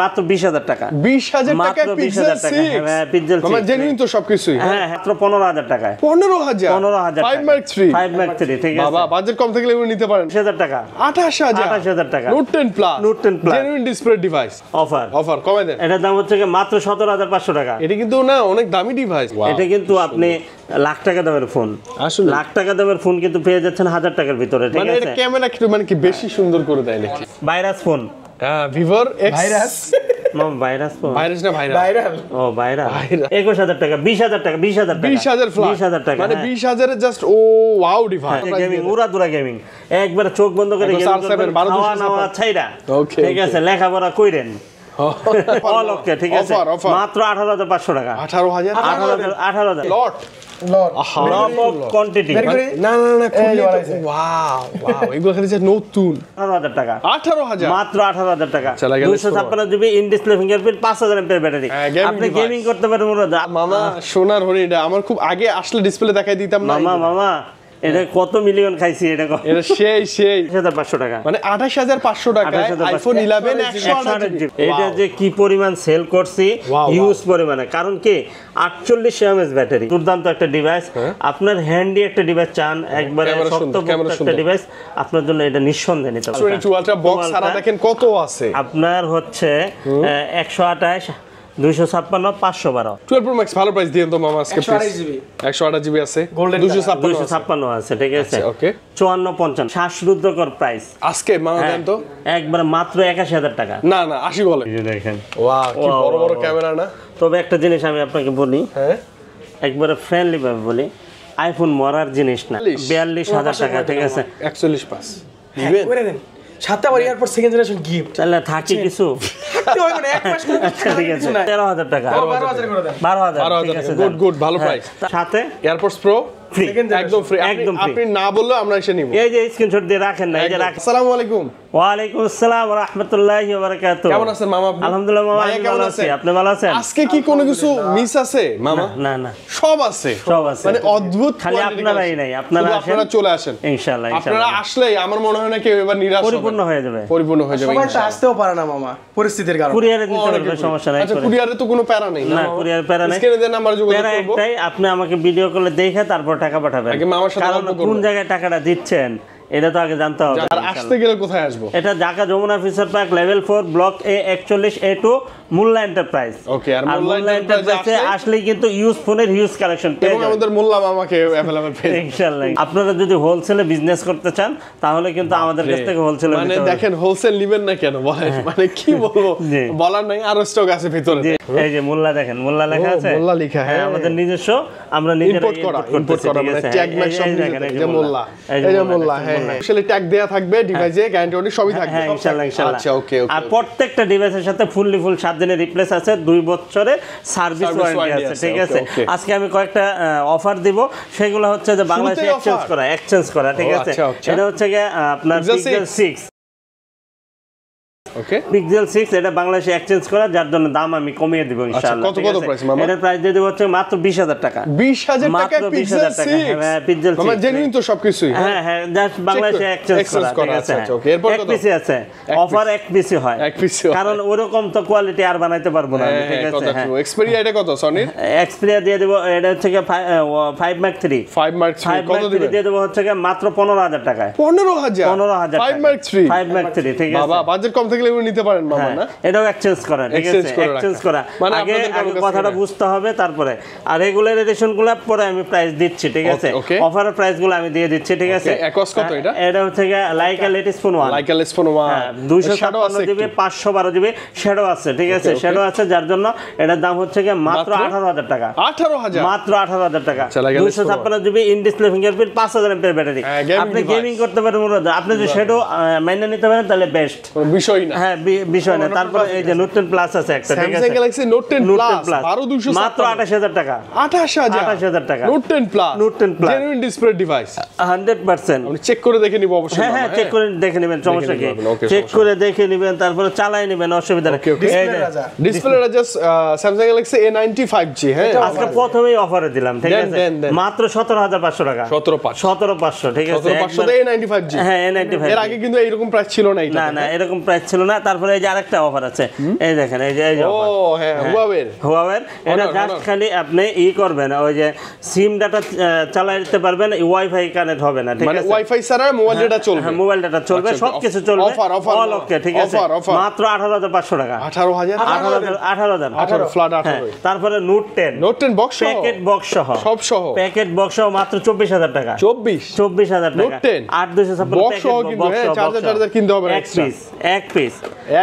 মাত্র 20000 টাকা। 20000 টাকা পিক্সেল 6। হ্যাঁ পিক্সেল 6 মানে জেনুইন তো সবকিছুই। হ্যাঁ মাত্র 15000 টাকায়। 15000 5 মার্ক 3 5 মার্ক 3 ঠিক আছে। বাবা বাজেট কম থাকলে এগুলো নিতে পারেন। 28000 টাকা। 28000 টাকা। Note 10 plus genuine display device offer কমাই দেন। এটার দাম হচ্ছে মাত্র 17500 টাকা। এটা কিন্তু না অনেক দামি ডিভাইস। এটা কিন্তু আপনি লাখ টাকা দামের ফোন, আসলে লাখ টাকা দামের ফোন কিন্তু পেয়ে যাচ্ছেন 1000 টাকার ভিতরে ঠিক আছে। মানে এর ক্যামেরা একটু মানে কি বেশি সুন্দর করে দেয় নাকি? Virus phone. হ্যাঁ ভিভোর x virus virus phone. Virus না ভাইরাল। ও ভাইরাল। 21000 টাকা 20000 টাকা 20000 টাকা 20000 টাকা মানে 20000 এর জাস্ট ও ওয়াও ডিভাইস। গেমিং উড়াদুরা গেমিং একবার চোখ বন্ধ করে গেমিং করবেন, খাওয়া নাওয়া ছাইরা ঠিক আছে, লেখাপড়া কইরেন অল ওকে ঠিক আছে। মাত্র 18500 টাকা। 18000 লট কোয়ান্টিটি না ওয়াও এগুলো খালি নতুন 18000 টাকা। 18000 মাত্র 18000 টাকা। 256 GB in display fingerprint 5000 MPR battery. আপনি গেমিং করতে পারেন মামা সোনার হরিণ। এটা আমার খুব আগে আসলে ডিসপ্লে দেখাই দিতাম না মামা এটা কত মিলিয়ন খাইছি এটা সেই 28500 টাকা। মানে 28500 টাকায় আইফোন 11 128 জিবি। এটা যে কি পরিমাণ সেল করছি হিউজ পরিমাণে, কারণ কি 48 mAh ব্যাটারি, দুর্দান্ত একটা ডিভাইস। আপনার হ্যান্ডি একটা ডিভাইস চান, একবারে শক্তপোক্ত একটা ডিভাইস, আপনার জন্য এটা নিঃসন্দেহে নিতে পারেন। 22 আলট্রা বক্স সারা দেখেন কত আছে। আপনার হচ্ছে 128 256 512 12 Pro Max ভালো প্রাইস দিয়েন তো মামা আজকে। 128 জিবি আছে, 256 আছে ঠিক আছে। ওকে 54 50 শ্বাসরুদ্ধকর প্রাইস আজকে মামা দেন তো। একবার মাত্র 81000 টাকা। না 80 বলে। এই যে দেখেন ওয়াও কি বড় বড় ক্যামেরা না। তবে একটা জিনিস আমি আপনাকে বলি, হ্যাঁ একবারে ফ্রেন্ডলি ভাবে বলি, আইফোন মরার জিনিস না। 42000 টাকা ঠিক আছে। 41 পাস নেবেন করে দেন। সাথে আবার এয়ারপোর্ট সেকেন্ড জেনারেশন গিফট। তাহলে থাকি কিছু থাকতে হয় মানে এক মাস করে ঠিক আছে। 13000 টাকা। 12000 করে দেন। 12000 ঠিক আছে। গুড ভালো প্রাইস। সাথে এয়ারপোর্টস প্রো ফ্রি, একদম ফ্রি। আপনি না বললে আমরা এসে নিব। এই যে স্ক্রিনশট দিয়ে রাখেন না, এই যে রাখেন। আসসালামু আলাইকুম। ওয়া আলাইকুম আসসালাম ওয়া রাহমাতুল্লাহি ওয়া বারাকাতুহু। কেমন আছেন মামা আপনি? আলহামদুলিল্লাহ মামা আমি ভালো আছি। আপনি ভালো আছেন? আজকে কি কোনো কিছু মিস আছে মামা? না সব আছে। মানে অদ্ভুত। খালি আপনারাই নাই, আপনারা চলে আসেন ইনশাআল্লাহ। আপনারা আসলেই আমার মনে হয় না কেউ এবার নিরাশ পরিপূর্ণ হয়ে যাবে। সবাই তো আসতেও পারে না মামা পরিস্থিতির কারণে। কুরিয়ারে দিতে পারবে, সমস্যা নাই। আচ্ছা কুরিয়ারে তো কোনো প্যারা নেই না, কুরিয়ার প্যারা নাই। স্ক্রিনে দেন নাম্বার যোগাযোগ প্যারা করব। একটাই, আপনি আমাকে ভিডিও কলে দেখে তারপর টাকা পাঠাবেন। আগে মামার সাথে কারণ কোন জায়গায় টাকাটা দিচ্ছেন এটা তো আগে জানতে হবে। আর আসতে গেলে কোথায় আসবো? এটা Dhaka Jamuna future park level 4 block A 41 A2 Mollah enterprise. Okay আর মোল্লা এন্টারপ্রাইজে আসলেই কিন্তু ইউজ ফোনের হিউজ কালেকশন পেয়ে যাবেন। আমাদের মোল্লা মামাকে अवेलेबल পেয়ে ইনশাআল্লাহ। আপনারা যদি হোলসেলে বিজনেস করতে চান তাহলে কিন্তু আমাদের কাছ থেকে হোলসেলে মানে দেখেন হোলসেল নেবেন না কেন বলেন, মানে কি বলবো বলার নাই, আরো স্টক আছে ভিতরে। এই যে মোল্লা দেখেন, মোল্লা লেখা আছে। মোল্লা লেখা, হ্যাঁ আমাদের নিজস্ব, আমরা নিজেরা ইম্পোর্ট করা মানে ট্যাগ ম্যাগ সব এই যে মোল্লা, এই যে মোল্লা। হ্যাঁ আসলে ট্যাগ দেয়া থাকবে, ডিভাইসে গ্যারান্টি ওয়ারেন্টি সবই থাকবে। হ্যাঁ ইনশাআল্লাহ ইনশাআল্লাহ। আচ্ছা ওকে। আর প্রত্যেকটা ডিভাইসের সাথে ফুল 7 দিনের রিপ্লেস আছে, 2 বছরের সার্ভিস ওয়ারেন্টি আছে ঠিক আছে। আজকে আমি কয়েকটা অফার দিব, সেগুলো হচ্ছে যে বাংলাদেশে এক্সচেঞ্জ করা ঠিক আছে। এটা হচ্ছে কি আপনার পিক্সেল 6 ওকে পিক্সেল 6 এটা বাংলাদেশে এক্সচেঞ্জ করা, যার জন্য দাম আমি কমিয়ে দিব ইনশাআল্লাহ। কত প্রাইস মামা? এটার প্রাইস দিয়ে দেব হচ্ছে মাত্র 20000 টাকা। 20000 টাকা পিক্সেল 6। হ্যাঁ পিক্সেল 6 মানে জেনুইন তো সবকিছুই। হ্যাঁ জাস্ট বাংলাদেশে এক্সচেঞ্জ করা ঠিক আছে। আচ্ছা ওকে। এরপর কত পিসি আছে, অফার এক পিসি হয়, কারণ ওরকম তো কোয়ালিটি আর বানাইতে পারবো না ঠিক আছে। হ্যাঁ এক্সপেরিয়া এটা কত সনির? এক্সপেরিয়া দিয়ে দেব, এটা হচ্ছে 5 মার্ক 3 কত দিবেন? দিয়ে দেব হচ্ছে মাত্র 15000 টাকায়। 15000 5 মার্ক 3 5 মার্ক 3 ঠিক আছে। বাবা বাজেট কম থাকলে এগুলো নিতে পারেন মামা না। এটাও এক্সচেঞ্জ করা ঠিক আছে, এক্সচেঞ্জ করা। আগে কথাটা বুঝতে হবে তারপরে। আর রেগুলার এডিশনগুলো পরে আমি প্রাইস দিচ্ছি ঠিক আছে। অফারের প্রাইসগুলো আমি দিয়ে দিচ্ছি ঠিক আছে। একস কত এটা? এটা হচ্ছে Laika latest phone 1, Laika latest phone 1 256 GB 512 GB shadow আছে ঠিক আছে। শ্যাডো আছে, যার জন্য এটার দাম হচ্ছে মাত্র 18000 টাকা। 18000 মাত্র 18000 টাকা। 256 GB in display fingerprint 5000 MPR battery. আপনি গেমিং করতে পারেন, আপনি যদি শ্যাডো মাইনে নিতে পারেন তাহলে বেস্ট, বিষয় না। হ্যাঁ বিষয় না। তারপর এই যে নোট 10 প্লাস আছে একটা ঠিক আছে। Samsung Galaxy Note 10 Plus 12256 মাত্র 28000 টাকা। 28000 টাকা। Note 10 Plus genuine display device 100%। আপনি চেক করে দেখে নিব অবশ্যই। হ্যাঁ চেক করে দেখে নেবেন, সমস্যা কি, চেক করে দেখে নেবেন, তারপরে চালাই নেবেন, অসুবিধা নেই। ডিসপ্লেটা just Samsung Galaxy A90 5G। হ্যাঁ আজকে প্রথমেই অফারে দিলাম ঠিক আছে, মাত্র 17500 টাকা। 17500 ঠিক আছে। 17500 A90 5G। হ্যাঁ A90 5G। এর আগে কিন্তু এইরকম প্রাইস ছিল না। না এরকম প্রাইস ছিল না। তারপরে এই যে আরেকটা অফার আছে, এই দেখেন এই যে ও হ্যাঁ হুয়াওয়ের এটা জাস্ট খালি আপনি করবেন, ওই যে সিম ডাটা চালাতে পারবেন, ওয়াইফাই কানেক্ট হবে না, ঠিক মানে আছে? ওয়াইফাই ছাড়া মোবাইল ডাটা চলবে? হ্যাঁ, মোবাইল ডাটা চলবে, সবকিছু চলবে, অফার অল ওকে, ঠিক আছে? মাত্র 18,500 টাকা। 18,000 ফ্ল্যাট 18। তারপরে নোট 10 বক্স সহ, প্যাকেট বক্স সহ, সব সহ, প্যাকেট বক্স সহ মাত্র 24,000 টাকা। 24,000 টাকা। 8256 বক্স সহ কিন্তু চার্জার কিনতে হবে না, এক পিস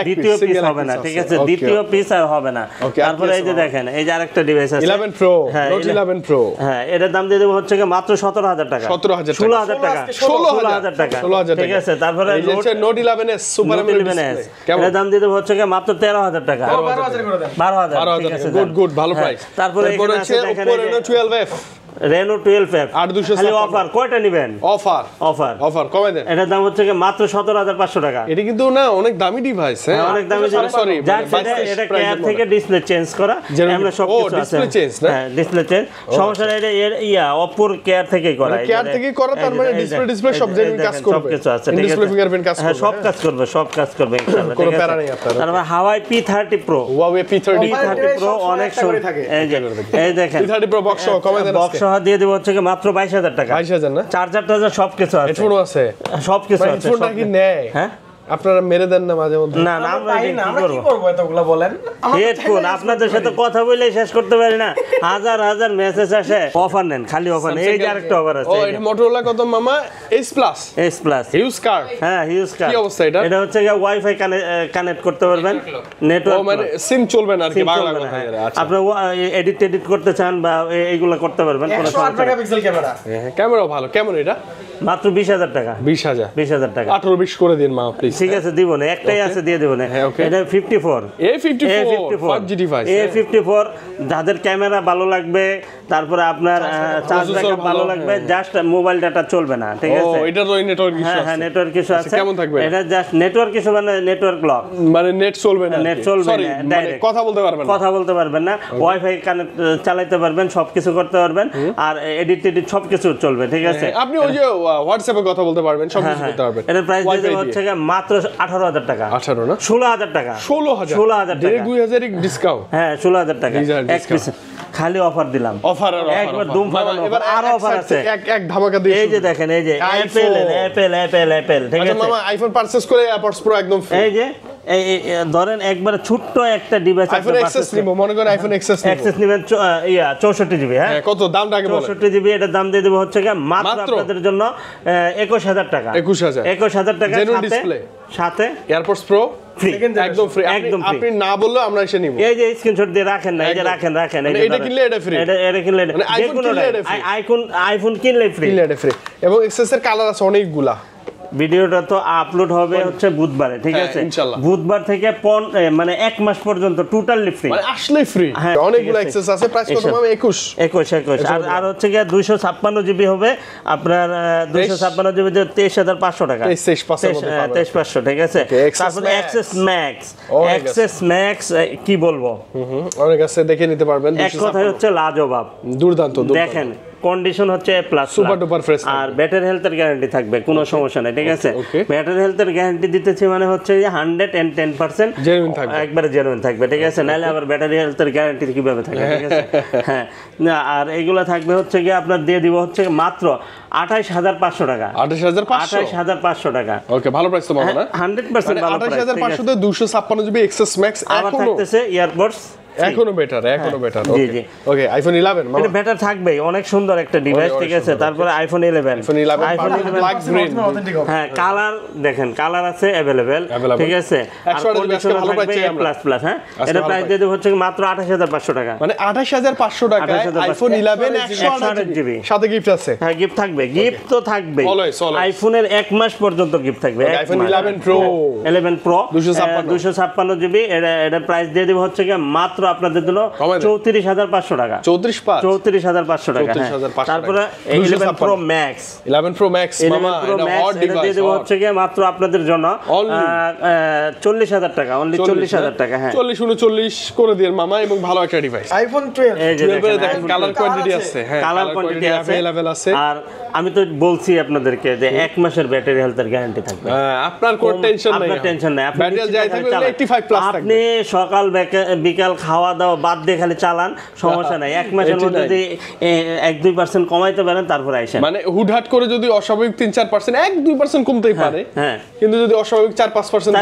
দ্বিতীয় পিস হবে না, ঠিক আছে? দ্বিতীয় পিস আর হবে না। তারপরে এই যে দেখেন এই যে আরেকটা ডিভাইস আছে 11 প্রো, নোট 11 প্রো। হ্যাঁ, এটার দাম দিয়ে দেব হচ্ছে মাত্র 17,000 টাকা। 16,000 টাকা, 16,000 টাকা, ঠিক আছে? তারপরে এই যে note 11s super AMOLED display, এটার দাম দিয়ে দেব হচ্ছে মাত্র 13,000 টাকা। 12,000, ঠিক আছে? গুড, ভালো প্রাইস। তারপরে এখানে আছে দেখেন Reno 12F, Reno 12F 8256 খালি অফার, কয়টা নেবেন? অফার কমে দেন। এটার দাম হচ্ছে মাত্র 17,500 টাকা। এটা কিন্তু না অনেক দামি ডিভাইস, হ্যাঁ অনেক দামি, সরি এটা কেয়ার থেকে ডিসপ্লে চেঞ্জ করা, আমরা সব কিছু আছে। ডিসপ্লে চেঞ্জ না? হ্যাঁ, ডিসপ্লে চেঞ্জ, সমস্যা নাই। এটা অপর কেয়ার থেকেই করা, কেয়ার থেকে করা, তার মানে ডিসপ্লে সব জেনুইন কাজ করবে, সব কিছু আছে, ঠিক আছে? ডিসপ্লে ফিঙ্গারপ্রিন্ট কাজ করবে, হ্যাঁ, সব কাজ করবে ইনশাআল্লাহ, কোনো ঠিক আছে? প্যারা নেই আপনার। তারপর Huawei P30 Pro, Huawei P30 Pro অনেক সুন্দর, এই দেখেন P30 Pro বক্স সহ কমে দেন। বক্স সহ দিয়ে দেব হচ্ছে মাত্র 22,000 টাকা। 22,000 না? চার্জার সব কিছু আছে, হেডফোন আছে, সব কিছু আছে। হেডফোনটা কি নেয়? হ্যাঁ, আপনারা মেরে দেন না মাঝে মধ্যে? না আমরা কি কি করব এতগুলা বলেন? হেডফোন আপনাদের সাথে কথা বলে শেষ করতে পারি না, হাজার মেসেজ আসে। অফার নেন, খালি অফার নেন। এই যে আরেকটা অফার আছে, এটা Motorola কত মামা? S Plus huge card. হ্যাঁ, হিউজ কার্ড। কি অবস্থা এটা? এটা হচ্ছে ওয়াইফাই কানেক্ট করতে পারবেন, নেটওয়ার্ক, মানে সিম চলবে না আর কি, বাংলা কথা। আচ্ছা, আপনি এডিট করতে চান বা এইগুলো করতে পারবেন, কোনো 108 মেগাপিক্সেল ক্যামেরা। হ্যাঁ, ক্যামেরা ভালো। কেমন এটা? মাত্র 20,000 টাকা। 20,000 টাকা। 18-20 করে দিন মা প্লিজ। ঠিক আছে, দিব না, একটাই আছে, দিয়ে দেব না। এটা 54 A54 5G ডিভাইস। A54 যাদের ক্যামেরা ভালো লাগবে, তারপরে আপনার চার্জ ব্যাকআপ ভালো লাগবে, জাস্ট মোবাইল ডাটা চলবে না, ঠিক আছে? ও এটা তো নেটওয়ার্ক ইস্যু আছে। হ্যাঁ, নেটওয়ার্ক ইস্যু আছে। কেমন থাকবে এটা? জাস্ট নেটওয়ার্ক ইস্যু, মানে নেটওয়ার্ক লক, মানে নেট চলবে না, নেট চলবে না, ডাইরেক্ট কথা বলতে পারবেন না, ওয়াইফাই কানেক্ট চালাতে পারবেন, সবকিছু করতে পারবেন, আর এডিট সবকিছু চলবে, ঠিক আছে? আপনি ওই যে হোয়াটসঅ্যাপে কথা বলতে পারবেন, সব কিছু করতে পারবেন। এটার প্রাইস দিয়ে হচ্ছে মাত্র 18,000 টাকা। 18 না? 16,000 টাকা। 16,000 টাকা, 2,000 ডিসকাউন্ট। হ্যাঁ, 16,000 টাকা এক পিস, খালি অফার দিলাম। অফার একবার দুম ফাটানো অফার, আরো অফার আছে, এক ধামাকা দিয়ে। এই যে দেখেন, এই যে অ্যাপেল, ঠিক আছে? মামা আইফোন পারচেজ করে এয়ারপডস প্রো একদম ফ্রি। এই যে ধরেন একবার ছোট্ট একটা ডিভাইস আইফোন এক্সএস নিব, মনে করেন আইফোন এক্সএস নেবেন 64 জিবি। হ্যাঁ, কত দামটা আগে বলেন? 64 জিবি, এটার দাম দিয়ে দেব হচ্ছে মাত্র আপনাদের জন্য 21,000 টাকা। 21,000 টাকা, জেনুইন ডিসপ্লে, সাথে এয়ারপডস প্রো ফ্রি, একদম ফ্রি। আপনি না বললে আমরা এসে নিব। এই যে স্ক্রিনশট দিয়ে রাখেন না, এই যে রাখেন, এই যে এটা কিনলে এটা ফ্রি, এটা কিনলে মানে আইফোন কিনলে ফ্রি, এবং এক্সএস এর কালার আছে অনেকগুলা। ভিডিওটা তো আপলোড হবে হচ্ছে বুধবারে, ঠিক আছে? বুধবার থেকে মানে 1 মাস পর্যন্ত টোটালি ফ্রি, মানে আসলে ফ্রি। অনেকগুলো এক্সেস আছে। প্রাইস কত মামা? 21 আর হচ্ছে গিয়ে 256 জিবি হবে আপনার, 256 জিবি 23,500 টাকা, 23,500, ঠিক আছে? তারপর এক্সেস ম্যাক্স কি বলবো, অনেক আছে, দেখে নিতে পারবেন। এক কথায় হচ্ছে লাজবাব, দুর্দান্ত। দেখেন কন্ডিশন হচ্ছে A+, সুপার ডুপার ফ্রেশ, আর ব্যাটারি হেলথের গ্যারান্টি থাকবে, কোনো সমস্যা নেই, ঠিক আছে? ব্যাটারি হেলথের গ্যারান্টি দিতেছি, মানে হচ্ছে 110% জেনুইন থাকবে, একবারে জেনুইন থাকবে, ঠিক আছে? নাহলে আবার ব্যাটারি হেলথের গ্যারান্টি কিভাবে থাকবে, ঠিক আছে? হ্যাঁ, আর এগুলো থাকবে হচ্ছে গিয়ে আপনার দিয়ে দিব হচ্ছে মাত্র 28,500 টাকা। 28,500 টাকা। ওকে, ভালো প্রাইস তো মামা না? 100% ভালো প্রাইস। 28,500 তে 256 জিবি এক্সএস ম্যাক্স আবার থাকতেছে ইয়ারবাডস, এখনো বেটার। ওকে, আইফোন 11 মামা, এটা বেটার থাকবে, অনেক সুন্দর একটা ডিভাইস, ঠিক আছে? তারপরে আইফোন 11 ব্ল্যাক গ্রিন, হ্যাঁ, কালার দেখেন, কালার আছে अवेलेबल, ঠিক আছে? আর কন্ডিশন ভালো পাচ্ছি A++, হ্যাঁ, এটা প্রাইস দিয়ে দেব হচ্ছে মাত্র 28,500 টাকা। মানে 28,500 টাকায় আইফোন 11 128 জিবি, সাথে গিফট আছে। হ্যাঁ, গিফট থাকবে, গিফট তো থাকবে, আইফোনের 1 মাস পর্যন্ত গিফট থাকবে। আইফোন 11 প্রো 256 জিবি, এটা প্রাইস দিয়ে দেব হচ্ছে মাত্র আপনাদের জন্য 34,500 টাকা। 34,500 টাকা। তারপরে 11 Pro Max 11 Pro Max মামা এটা হট ডিভাইস দিয়ে দেব হচ্ছে কি মাত্র আপনাদের জন্য 40,000 টাকা, অনলি 40,000 টাকা। হ্যাঁ 40-39 করে দিন মামা, এবং ভালো একটা ডিভাইস। আইফোন 12 এই যে দেখেন কালার কোয়ান্টিটি আছে। হ্যাঁ কালার কোয়ান্টিটি अवेलेबल আছে। আর আমি তো বলছি আপনাদেরকে যে 1 মাসের ব্যাটারি হেলথের গ্যারান্টি থাকবে। আপনার কোনো টেনশন নাই, আপনার টেনশন নাই, আপনি ব্যাটারি যাই থাকবে 85 প্লাস থাকবে। আপনি সকাল বিকাল খাওয়া দাওয়া বাদ দিয়ে খালি চালান, সমস্যা নাই। 1 মাসের মধ্যে যদি 1-2% কমাইতে পারেন তারপর আইসেন। মানে হুটহাট করে যদি অস্বাভাবিক 3-4% 1-2% কমতেই পারে, হ্যাঁ, কিন্তু যদি অস্বাভাবিক 4-5%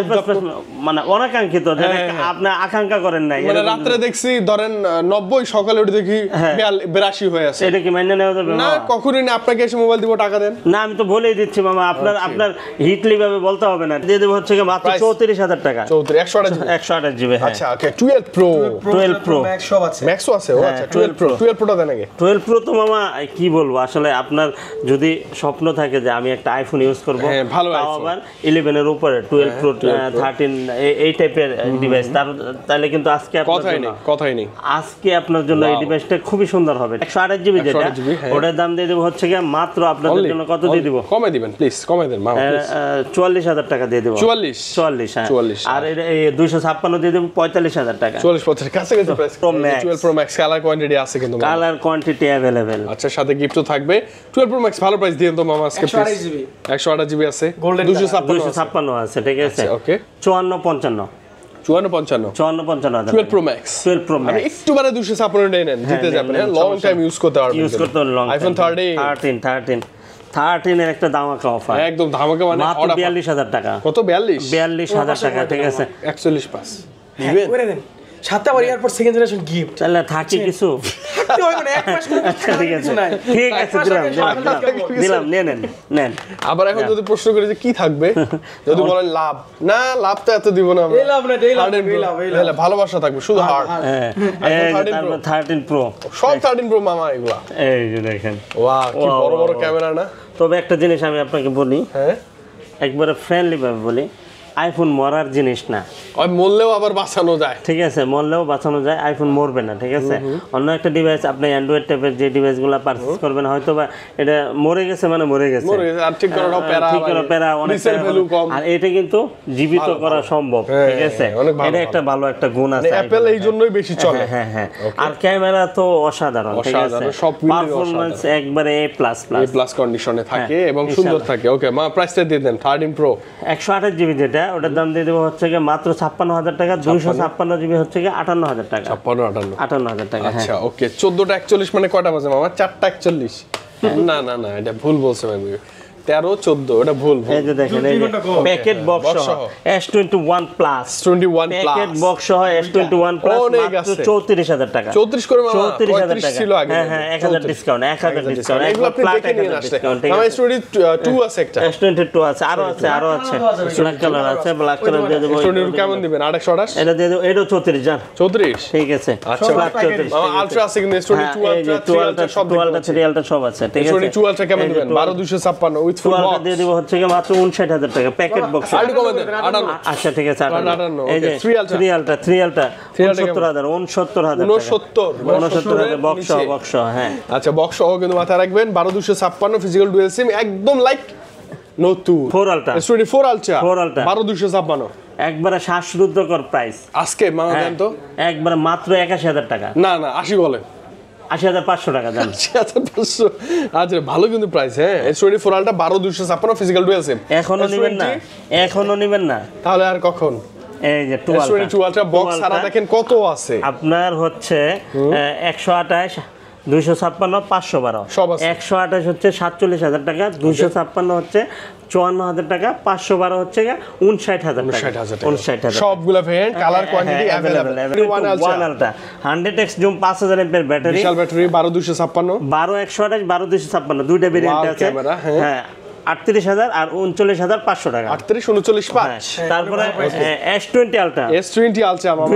মানে অনাকাঙ্ক্ষিত, যেটা আপনি আকাঙ্ক্ষা করেন নাই। মানে রাতে দেখছি ধরেন 90, সকালে উঠে দেখি 82 হয়ে আছে, এটা কি মাইনে নেওয়া যাবে না? কখনোই না। আপনাকে এসে মোবাইল দিব, টাকা দেন না। আমি তো বলেই দিচ্ছি মামা, আপনার হিটলি ভাবে বলতে হবে না। দিয়ে দেব হচ্ছে কি মাত্র 34,000 টাকা। 128 জিবি। আচ্ছা ওকে। 12 Pro 12 Pro ম্যাক্স সব আছে। ম্যাক্সও আছে। ও আচ্ছা 12 Pro দেন আগে। 12 Pro তো মামা কি বলবো, আসলে আপনার যদি স্বপ্ন থাকে যে আমি একটা আইফোন ইউজ করব, ভালো তাও iPhone। আবার 11 এর উপরে 12 Pro 13 এই টাইপের ডিভাইস, তাহলে কিন্তু আজকে কথাই নেই। আজকে আপনার জন্য এই ডিভাইসটা খুবই সুন্দর হবে। 128 জিবি যেটা, ওটার দাম দিয়ে দেব হচ্ছে কি মাত্র আপনাদের জন্য কত দিয়ে দিব? কমে দিবেন প্লিজ, কমে দেন মামা প্লিজ। 44,000 টাকা দিয়ে দেব। 44 হ্যাঁ। 44 আর এই 256 দিয়ে দেব 45,000 টাকা। 40 কাছাকাছি price. 12 Pro Max colour quantity আছে কিন্তু, কালার কোয়ান্টিটি अवेलेबल। আচ্ছা সাথে গিফটও থাকবে। 12 Pro Max ভালো প্রাইস দিয়েন তো মামা আজকে প্লিজ। 128 জিবি আছে, 256 আছে, ঠিক আছে। ওকে 54-55 54-55 12 Pro Max মানে একটু বারে 256 নেন, জিতে যাবেন। লং টাইম ইউজ করতে পারবেন। আইফোন 13 এর একটা ধামাকা অফার, একদম ধামাকা, মানে মাত্র 42,000 টাকা। কত? 42,000 টাকা, ঠিক আছে। 41 পাস দিবেন করে দেন। সাথে আবার এয়ারপোর্ট সেকেন্ড জেনারেশন গিফট। তাহলে থাকি কিছু থাকতে হয় মানে 1 মাস করে ঠিক আছে, ঠিক আছে, দিলাম নেন। আবার এখন যদি প্রশ্ন করি যে কি থাকবে, যদি বলেন লাভ, না লাভ তো এত দিব না আমরা। এই লাভ না, এই লাভ ভালোবাসা থাকবে শুধু হার্ট। এই 13 Pro সব 13 Pro মামা এগুলা। এই যে দেখেন, ওয়াও কি বড় বড় ক্যামেরা না? তবে একটা জিনিস আমি আপনাকে বলি, হ্যাঁ একবারে ফ্রেন্ডলি ভাবে বলি, আইফোন মরার জিনিস না। ওই মরলেও আবার বাঁচানো যায়, ঠিক আছে, মরলেও বাঁচানো যায়, আইফোন মরবে না, ঠিক আছে। অন্য একটা ডিভাইস আপনি অ্যান্ড্রয়েড টাইপের যে ডিভাইসগুলো পারচেজ করবেন, হয়তো বা এটা মরে গেছে, মানে মরে গেছে, আর ঠিক করাটাও প্যারা, অনেক ভ্যালু কম। আর এটা কিন্তু জীবিত করা সম্ভব, ঠিক আছে। এটা একটা ভালো একটা গুণ আছে অ্যাপল, এই জন্যই বেশি চলে। হ্যাঁ। আর ক্যামেরা তো অসাধারণ, ঠিক আছে। সব পারফরম্যান্স একবারে A++ কন্ডিশনে থাকে এবং সুন্দর থাকে। ওকে মা প্রাইসটা দিয়ে দেন। 13 Pro 128 জিবি যেটা, ওটার দাম দিয়ে দেবো হচ্ছে কি মাত্র 56,000 টাকা। 256 জিবি হচ্ছে কি 58,000 টাকা। 58,000 টাকা। আচ্ছা ওকে। 14টা 41 মানে কয়টা বাজে মামা? 4টা 41? না এটা ভুল বলছে আমি। 13-14 এটা ভুল। এই যে দেখেন, এই যে প্যাকেট বক্স সহ S21 প্লাস, প্যাকেট বক্স সহ S21 প্লাস মাত্র 34,000 টাকা। 34 করে মামা, 34,000 টাকা ছিল আগে। হ্যাঁ 1000 ডিসকাউন্ট, 1000 ডিসকাউন্ট, এগুলো আপনি দেখে নিন আসলে। মামা S22 আছে একটা, S22 আছে, আরো আছে ব্ল্যাক কালার আছে, ব্ল্যাক কালার দিয়ে দেব। S22 কেমন দিবেন? 828 এটা দিয়ে দেব, এটাও 34 জান 34, ঠিক আছে। আচ্ছা ব্ল্যাক 34 মামা আলট্রা আছে কিন্তু S22 আলট্রা সব আলট্রা 3 আলট্রা সব আছে, ঠিক আছে। S22 আলট্রা কেমন দিবেন? 12256 উইথ ফুল বক্স দিয়ে দেব হচ্ছে কি মাত্র 59,000 টাকা প্যাকেট বক্স। আর কমে দেন 58। আচ্ছা ঠিক আছে 58। এই যে 3 আলট্রা 69,000 69,000 বক্স। হ্যাঁ আচ্ছা বক্স সহ কিন্তু মাথায় রাখবেন। 12256 ফিজিক্যাল ডুয়াল সিম একদম লাইক নতুন 4 আলট্রা S24 আলট্রা 12256 একবারে শ্বাসরুদ্ধকর প্রাইস আজকে মামা দেন তো। একবারে মাত্র 81,000 টাকা। না 80 বলেন, 80,500 টাকা দেন। 80,500 আচ্ছা ভালো কিন্তু প্রাইস। হ্যাঁ S24 ultra 12256 physical dual SIM এখনো নেবেন না তাহলে আর কখন? এই যে 22 আলট্রা বক্স সারা দেখেন কত আছে আপনার। হচ্ছে 128 256 512 128 হচ্ছে 47,000 টাকা, 256 হচ্ছে 54,000 টাকা, 512 হচ্ছে 59,000 টাকা। 59,000 সবগুলা variant colour quantity available. 1 ultra 100x zoom 5000 এর ব্যাটারি, বিশাল ব্যাটারি 12256 12128 12256 দুইটা ভেরিয়েন্ট আছে। হ্যাঁ 38,000 আর 39,500 টাকা। 38 39 5। তারপরে S20 Ultra, S20 Ultra মামা,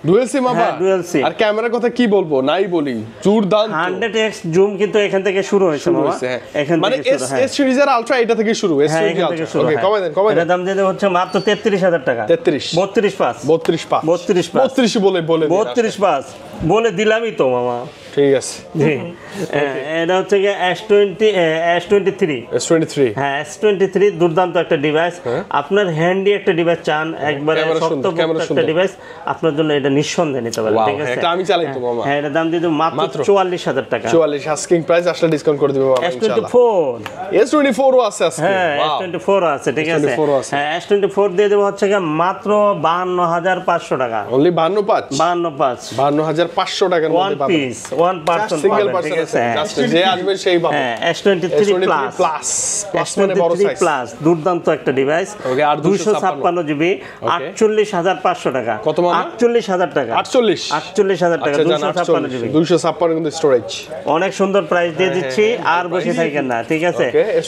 ডুয়াল সিম আবার, ডুয়াল সিম। আর ক্যামেরার কথা কি বলবো, নাই বলি, দুর্দান্ত। 100x জুম কিন্তু এখান থেকে শুরু হয়েছে মামা, এখান মানে থেকে শুরু। S সিরিজ আর আলট্রা এটা থেকে শুরু, S20 Ultra। ওকে, কমাই দেন। এটার দাম দিয়ে হচ্ছে মাত্র 33,000 টাকা। 32,500 32,500 বলে দিলামই তো মামা। ঠিক আছে, এটা হচ্ছে গিয়ে S23। হ্যাঁ, S23 দুর্দান্ত একটা ডিভাইস। আপনার হ্যান্ডি একটা ডিভাইস চান, একবারে শক্তপোক্ত একটা ডিভাইস, আপনার জন্য এটা নিঃসন্দেহে নিতে পারেন। ঠিক আছে, এটা আমি চালাই তো মামা। হ্যাঁ, এটার দাম দিয়ে মাত্র 44,000 টাকা। 44 আস্কিং প্রাইস, আসলে ডিসকাউন্ট করে দিব মামা ইনশাআল্লাহ। S24 ও আছে আজকে। হ্যাঁ, S24 আছে। ঠিক আছে, হ্যাঁ, S24 দিয়ে দেব হচ্ছে গিয়ে মাত্র 52,500 টাকা। অনলি 52,500 টাকার মধ্যে পাবেন। ওয়ান পারসন সিঙ্গেল পারসন আছে, জাস্ট যে আসবে সেই পাবে। হ্যাঁ, S23 প্লাস মানে বড় সাইজ প্লাস, দুর্দান্ত একটা ডিভাইস। ওকে, আর 256 জিবি, 48,500 টাকা। কত মানে? 48,000 টাকা। 48,000 টাকা, 256 জিবি, 256 কিন্তু স্টোরেজ। অনেক সুন্দর প্রাইস দিয়ে দিচ্ছি, আর বসে থাকেন না। ঠিক আছে,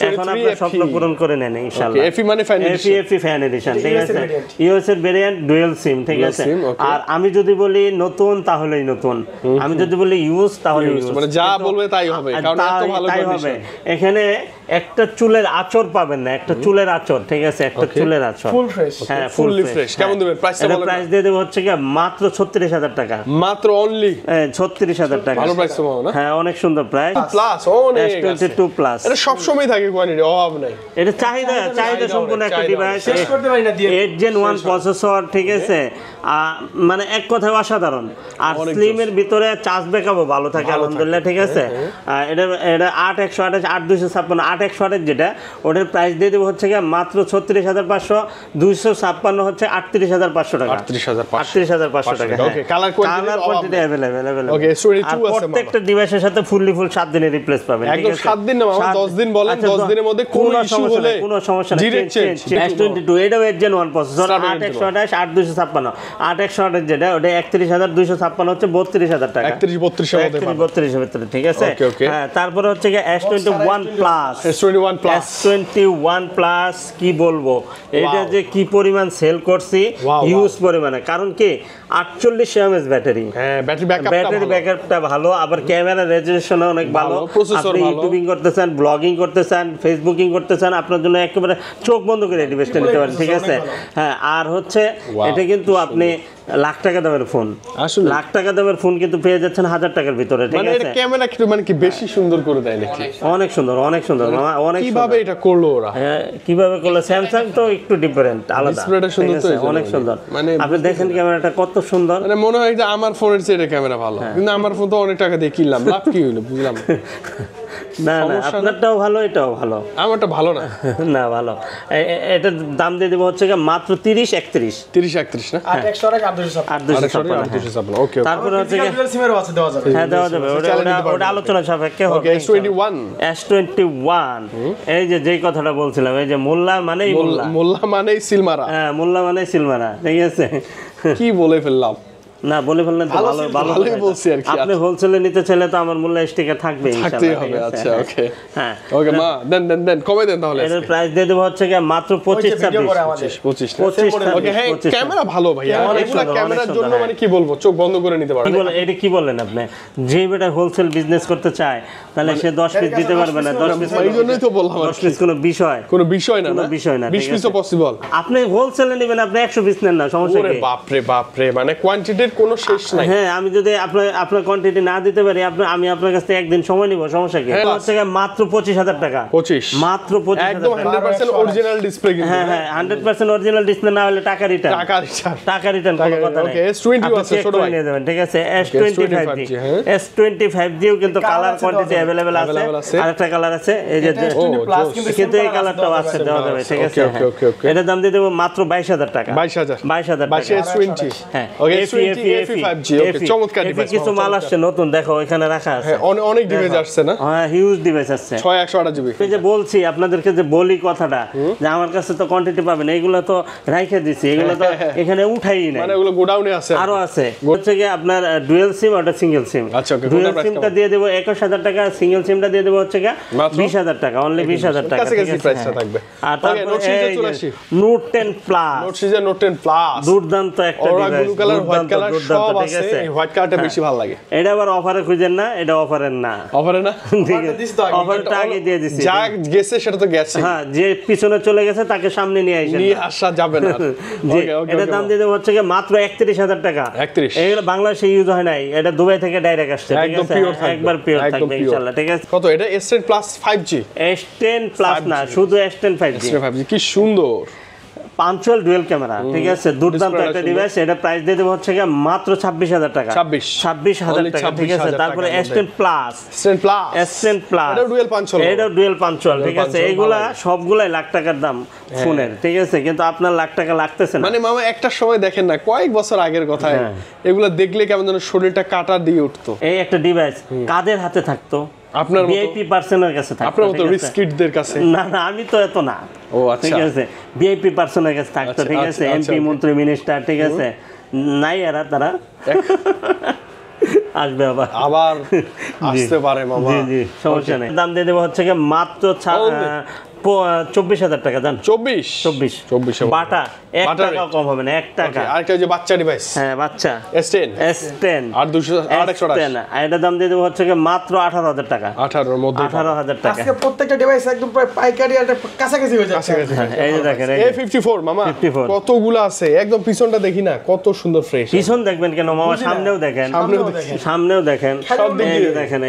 এখন আপনার স্বপ্ন পূরণ করে নেন ইনশাআল্লাহ। এফি মানে ফ্যান এডিশন, এফি ফ্যান এডিশন। ঠিক আছে, ইউএস এর ভেরিয়েন্ট ডুয়াল সিম। ঠিক আছে, আর আমি যদি বলি নতুন তাহলেই নতুন, আমি যদি বলি ইউজ তাহলে ইউজ, মানে যা বলবে তাই হবে, কারণ এত ভালো কন্ডিশন। এখানে একটা চুলের আঁচড় পাবেন না, একটা চুলের আঁচড়। ঠিক আছে, একটা চুলের আঁচড় ফুল ফ্রেশ। হ্যাঁ, ফুললি ফ্রেশ। কেমন দিবেন প্রাইসটা বলেন? প্রাইস দিয়ে দেব হচ্ছে কি মাত্র 36,000 টাকা। মাত্র অনলি 36,000 টাকা। ভালো প্রাইস তো না? হ্যাঁ, অনেক সুন্দর প্রাইস। প্লাস অনেক S22 প্লাস, এটা সব সময় থাকে, কোয়ালিটি অভাব নাই। এটা চাহিদা সম্পূর্ণ একটা ডিভাইস। শেষ করতে পারি না দিয়ে 8 Gen 1 প্রসেসর। ঠিক আছে, মানে এক কথায় অসাধারণ। আর স্লিমের ভিতরে চার্জ ব্যাকআপও ভালো থাকে আলহামদুলিল্লাহ। ঠিক আছে, এটা 8/128 8/256 8/128 যেটা, ওটার প্রাইস দিয়ে দেবো হচ্ছে কি মাত্র 36,500। 256 হচ্ছে 38,500 টাকা। 38,500 টাকা। ওকে, কালার কোয়ান্টিটি अवेलेबल। ওকে, S22 আছে প্রত্যেকটা ডিভাইসের সাথে ফুল 7 দিনের রিপ্লেস পাবেন। একদম 7 দিন না মামা, 10 দিন বলেন, 10 দিনের মধ্যে কোনো ইস্যু হলে কোনো সমস্যা নেই, ডাইরেক্ট চেঞ্জ। S22 এটাও 8 Gen 1 প্রসেসর, 8/128 8/256 8/128 যেটা, ওটা 31,256 হচ্ছে 32,000 টাকা। 31-32 এর মধ্যে 32 ভিতরে। ঠিক আছে, হ্যাঁ। তারপরে হচ্ছে কি S21 প্লাস। S21 প্লাস কি বলবো, এটা যে কি পরিমাণ সেল করছি, হিউজ পরিমাণে। কারণ কি 48 mAh ব্যাটারি। হ্যাঁ, ব্যাটারি ব্যাকআপটা ভালো, আবার ক্যামেরা রেজোলিউশন অনেক ভালো। আপনি ইউটিউবিং করতেছেন, ব্লগিং করতেছেন, ফেসবুকিং করতেছেন, আপনার জন্য একেবারে চোখ বন্ধ করে এই ডিভাইসটা নিতে পারেন। ঠিক আছে, হ্যাঁ। আর হচ্ছে এটা কিন্তু আপনি লাখ টাকা দামের ফোন, আসলে লাখ টাকা দামের ফোন কিন্তু পেয়ে যাচ্ছেন 1000 টাকার ভিতরে। ঠিক মানে আছে, এটা ক্যামেরা একটু মানে কি বেশি সুন্দর করে দেয় নাকি? অনেক সুন্দর, অনেক সুন্দর মামা, অনেক সুন্দর। কিভাবে এটা করলো ওরা? হ্যাঁ, কিভাবে করলো? স্যামসাং তো একটু ডিফারেন্ট, আলাদা। ডিসপ্লেটা সুন্দর তো, অনেক সুন্দর। মানে আপনি দেখেন ক্যামেরাটা কত সুন্দর। মানে মনে হয় যে আমার ফোনের চেয়ে ক্যামেরা ভালো, কিন্তু আমার ফোন তো অনেক টাকা দিয়ে কিনলাম, লাভ কি হলো বুঝলাম না। আপনারটাও ভালো, এটাও ভালো। আমারটা ভালো না। না, ভালো। এটার দাম দিয়ে দেবো হচ্ছে মাত্র 30-31 না, 8/256 ওকে। তারপরে হচ্ছে ডুয়াল সিমেরও আছে, দেওয়া যাবে। হ্যাঁ, দেওয়া যাবে। ওটা আলোচনা সাপেক্ষে হবে। S21 এই যেই কথাটা বলছিলাম, এই যে মোল্লা মানেই সিলমারা। হ্যাঁ, মোল্লা মানেই সিলমারা। ঠিক আছে, কি বলে ফেললাম? না, বলে ফেললেন তো, ভালোই বলছি আর কি। আপনি হোলসেলে নিতে চাইলে তো আমার মূল্য স্টিকার থাকবে, থাকতেই হবে। আচ্ছা, ওকে। হ্যাঁ, ওকে মা, দেন কমাই দেন তাহলে। এর প্রাইস দিয়ে দেব হচ্ছে কি মাত্র 25-26। ওকে, হ্যাঁ, ক্যামেরা ভালো ভাইয়া, এগুলা ক্যামেরার জন্য মানে কি বলবো, চোখ বন্ধ করে নিতে পারেন। এটা কি বললেন আপনি? যে বেটা হোলসেল বিজনেস করতে চায়, তাহলে সে 10 পিস দিতে পারবে না। 10 পিস, এই জন্যই তো বললাম, 10 পিস কোনো বিষয় না, কোনো বিষয় না। 20 পিসও পসিবল। আপনি হোলসেলে নেবেন, আপনি 100 পিস নেন না, সমস্যা কি? বাপরে, মানে কোয়ান্টিটির কোনো শেষ নাই। হ্যাঁ, আমি যদি আপনার কোয়ান্টিটি না দিতে পারি, আমি আপনার কাছ থেকে একদিন সময় নিব, সমস্যা কি? হচ্ছে মাত্র 25,000 টাকা। 25 মাত্র 25,000 একদম 100% অরিজিনাল ডিসপ্লে কিন্তু। হ্যাঁ, 100% অরিজিনাল ডিসপ্লে না হলে টাকা রিটার্ন কোনো কথা নাই। ওকে, S20 আছে, ছোট ভাই নিয়ে যাবেন। ঠিক আছে, S25 দিও কিন্তু কালার কোয়ান্টিটি अवेलेबल আছে। আরেকটা কালার আছে, এই যে কিন্তু এই কালারটাও আছে, দেওয়া যাবে। ঠিক আছে, এটার দাম দিয়ে দেব মাত্র 22,000 টাকা। 22,000 টাকা। S20 হ্যাঁ, ওকে, FE 5G ওকে চমৎকার ডিভাইস কিছু মাল আসছে নতুন দেখো এখানে রাখা আছে অনেক ডিভাইস আসছে না হ্যাঁ হিউজ ডিভাইস আসছে 6128 জিবি এই যে বলছি আপনাদেরকে যে বলি কথাটা যে আমার কাছে তো কোয়ান্টিটি পাবেন এইগুলো তো রাইখে দিছি এগুলো তো এখানে উঠাই নাই মানে ওগুলো গোডাউনে আছে আরো আছে হচ্ছে কি আপনার ডুয়াল সিম আর সিঙ্গেল সিম আচ্ছা ওকে ডুয়াল সিমটা দিয়ে দেব 21000 টাকা সিঙ্গেল সিমটা দিয়ে দেব হচ্ছে কি 20000 টাকা অনলি 20000 টাকা কাছাকাছি প্রাইসটা থাকবে আর তারপর note 10 plus note series note 10 plus দুর্দান্ত একটা device blue colour white colour সব আছে এই হোয়াইট কালারটা বেশি ভালো লাগে এটা আবার অফারে খুঁজেন না এটা অফারের না অফারে না ঠিক আছে অফারটা আগে দিয়ে দিছি যা গেছে সেটা তো গেছে হ্যাঁ যে পিছনে চলে গেছে তাকে সামনে নিয়ে আইছেন নিয়ে আসা যাবে না এটা দাম দিয়ে দেব হচ্ছে কি মাত্র 31000 টাকা 31 এগুলো বাংলাদেশে ইউজ হয় নাই এটা দুবাই থেকে ডাইরেক্ট আসছে ঠিক একদম আছে পিওর থাকবে একবার পিওর থাকবে ইনশাআল্লাহ ঠিক আছে কত এটা S10 plus 5G S10 plus না শুধু S10 5G S10 5G কি সুন্দর পাঞ্চুয়াল ডুয়াল ক্যামেরা ঠিক আছে দুর্দান্ত একটা ডিভাইস এটা প্রাইস দিয়ে দেব হচ্ছে কি মাত্র 26000 টাকা 26000 টাকা ঠিক আছে তারপরে S10 plus S10 plus S10 plus এটা ডুয়াল পাঞ্চুয়াল এটা ডুয়াল পাঞ্চুয়াল ঠিক আছে এইগুলা সবগুলাই লাখ টাকার দাম ফোনের ঠিক আছে কিন্তু আপনার লাখ টাকা লাগতেছে না মানে মামা একটা সময় দেখেন না কয়েক বছর আগের কথা এগুলা দেখলে কেমন যেন শরীরটা কাটা দিয়ে উঠতো এই একটা ডিভাইস কাদের হাতে থাকতো আপনার মতো ভিআইপি পার্সনের কাছে থাকতো আপনার মতো রিস্ক কিডদের কাছে না না আমি তো এত না ও আচ্ছা ঠিক আছে ভিআইপি পার্সনের কাছে থাকতো ঠিক আছে এমপি মন্ত্রী মিনিস্টার ঠিক আছে নাই এরা তারা আসবে আবার আসতে পারে মামা জি জি সমস্যা নেই দাম দিয়ে দেবো হচ্ছে কি মাত্র 24000 টাকা দেন 24 বাটা 1 টাকা কম হবে না 1 টাকা আর একটা যে বাচ্চা ডিভাইস হ্যাঁ বাচ্চা S10 আর 128 এটা দাম দিয়ে দেবো হচ্ছে কি মাত্র 18000 টাকা 18 এর মধ্যে 18000 টাকা আজকে প্রত্যেকটা ডিভাইস একদম প্রায় পাইকারি আর কাছাকাছি হয়ে যাচ্ছে এই যে দেখেন A54 মামা কতগুলো আছে একদম পিছনটা দেখি না কত সুন্দর ফ্রেশ পিছন দেখবেন কেন মামা সামনেও দেখেন এই যে দেখেন